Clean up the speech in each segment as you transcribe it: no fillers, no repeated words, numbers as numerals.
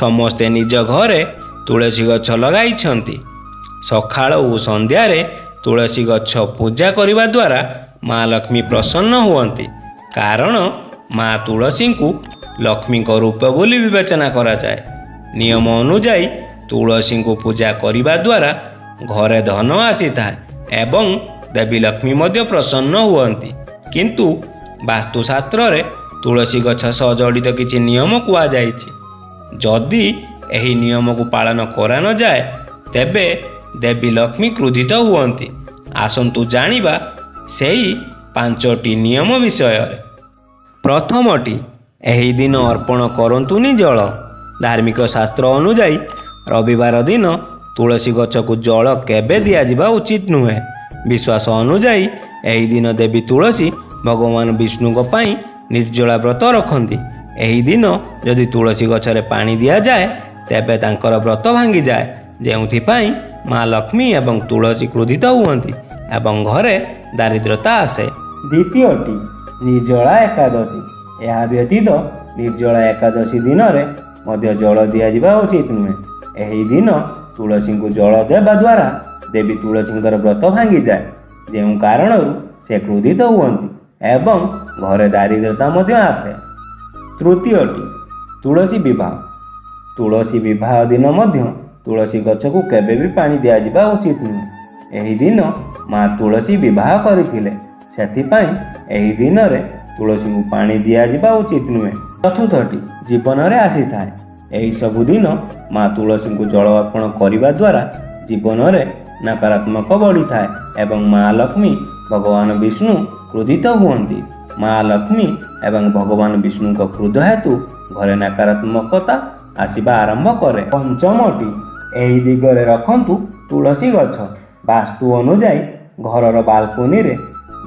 ସମସ୍ତେ ନିଜ ଘରେ ତୁଳସୀ ଗଛ ଲଗାଇଛନ୍ତି। ସକାଳ ଓ ସନ୍ଧ୍ୟାରେ ତୁଳସୀ ଗଛ ପୂଜା କରିବା ଦ୍ୱାରା ମା ଲକ୍ଷ୍ମୀ ପ୍ରସନ୍ନ ହୁଅନ୍ତି। କାରଣ ମା ତୁଳସୀଙ୍କୁ ଲକ୍ଷ୍ମୀଙ୍କ ରୂପ ବୋଲି ବିବେଚନା କରାଯାଏ। ନିୟମ ଅନୁଯାୟୀ ତୁଳସୀଙ୍କୁ ପୂଜା କରିବା ଦ୍ୱାରା ଘରେ ଧନ ଆସିଥାଏ ଏବଂ ଦେବୀ ଲକ୍ଷ୍ମୀ ମଧ୍ୟ ପ୍ରସନ୍ନ ହୁଅନ୍ତି। କିନ୍ତୁ ବାସ୍ତୁଶାସ୍ତ୍ରରେ ତୁଳସୀ ଗଛ ସହ ଜଡ଼ିତ କିଛି ନିୟମ କୁହାଯାଇଛି। ଯଦି ଏହି ନିୟମକୁ ପାଳନ କରାନଯାଏ ତେବେ ଦେବୀ ଲକ୍ଷ୍ମୀ କ୍ରୋଧିତ ହୁଅନ୍ତି। ଆସନ୍ତୁ ଜାଣିବା ସେହି 5ଟି ନିୟମ ବିଷୟରେ। ପ୍ରଥମଟି, ଏହି ଦିନ ଅର୍ପଣ କରନ୍ତୁନି ଜଳ। ଧାର୍ମିକ ଶାସ୍ତ୍ର ଅନୁଯାୟୀ ରବିବାର ଦିନ ତୁଳସୀ ଗଛକୁ ଜଳ କେବେ ଦିଆଯିବା ଉଚିତ ନୁହେଁ। ବିଶ୍ୱାସ ଅନୁଯାୟୀ ଏହି ଦିନ ଦେବୀ ତୁଳସୀ ଭଗବାନ ବିଷ୍ଣୁଙ୍କ ପାଇଁ ନିର୍ଜଳା ବ୍ରତ ରଖନ୍ତି। ଏହି ଦିନ ଯଦି ତୁଳସୀ ଗଛରେ ପାଣି ଦିଆଯାଏ ତେବେ ତାଙ୍କର ବ୍ରତ ଭାଙ୍ଗିଯାଏ, ଯେଉଁଥିପାଇଁ ମା ଲକ୍ଷ୍ମୀ ଏବଂ ତୁଳସୀ କ୍ରୋଧିତ ହୁଅନ୍ତି ଏବଂ ଘରେ ଦାରିଦ୍ର୍ୟତା ଆସେ। ଦ୍ୱିତୀୟଟି, ନିର୍ଜଳା ଏକାଦଶୀ। ଏହା ବ୍ୟତୀତ ନିର୍ଜଳା ଏକାଦଶୀ ଦିନରେ ମଧ୍ୟ ଜଳ ଦିଆଯିବା ଉଚିତ ନୁହେଁ। ଏହି ଦିନ ତୁଳସୀଙ୍କୁ ଜଳ ଦେବା ଦ୍ୱାରା ଦେବୀ ତୁଳସୀଙ୍କର ବ୍ରତ ଭାଙ୍ଗିଯାଏ, ଯେଉଁ କାରଣରୁ ସେ କ୍ରୋଧିତ ହୁଅନ୍ତି ଏବଂ ଘରେ ଦାରିଦ୍ର୍ୟତା ମଧ୍ୟ ଆସେ। ତୃତୀୟଟି, ତୁଳସୀ ବିବାହ। ତୁଳସୀ ବିବାହ ଦିନ ମଧ୍ୟ ତୁଳସୀ ଗଛକୁ କେବେ ବି ପାଣି ଦିଆଯିବା ଉଚିତ ନୁହେଁ। ଏହି ଦିନ ମା ତୁଳସୀ ବିବାହ କରିଥିଲେ, ସେଥିପାଇଁ ଏହି ଦିନରେ ତୁଳସୀଙ୍କୁ ପାଣି ଦିଆଯିବା ଉଚିତ ନୁହେଁ। ଚତୁର୍ଥଟି, ଜୀବନରେ ଆସିଥାଏ। ଏହି ସବୁ ଦିନ ମା ତୁଳସୀଙ୍କୁ ଜଳ ଅର୍ପଣ କରିବା ଦ୍ୱାରା ଜୀବନରେ ନକାରାତ୍ମକ ବଢ଼ିଥାଏ ଏବଂ ମା ଲକ୍ଷ୍ମୀ ଭଗବାନ ବିଷ୍ଣୁ କ୍ରୋଧିତ ହୁଅନ୍ତି। ମା ଲକ୍ଷ୍ମୀ ଏବଂ ଭଗବାନ ବିଷ୍ଣୁଙ୍କ କ୍ରୋଧ ହେତୁ ଘରେ ନକାରାତ୍ମକତା ଆସିବା ଆରମ୍ଭ କରେ। ପଞ୍ଚମଟି, ଏହି ଦିଗରେ ରଖନ୍ତୁ ତୁଳସୀ ଗଛ। ବାସ୍ତୁ ଅନୁଯାୟୀ ଘରର ବାଲକୋନିରେ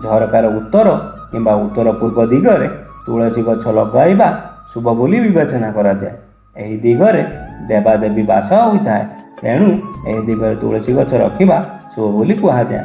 ଝରକାର ଉତ୍ତର କିମ୍ବା ଉତ୍ତର ପୂର୍ବ ଦିଗରେ ତୁଳସୀ ଗଛ ଲଗାଇବା ଶୁଭ ବୋଲି ବିବେଚନା କରାଯାଏ। ଏହି ଦିଗରେ ଦେବାଦେବୀ ବାସ ହୋଇଥାଏ, ତେଣୁ ଏହି ଦିଗରେ ତୁଳସୀ ଗଛ ରଖିବା ଶୁଭ ବୋଲି କୁହାଯାଏ।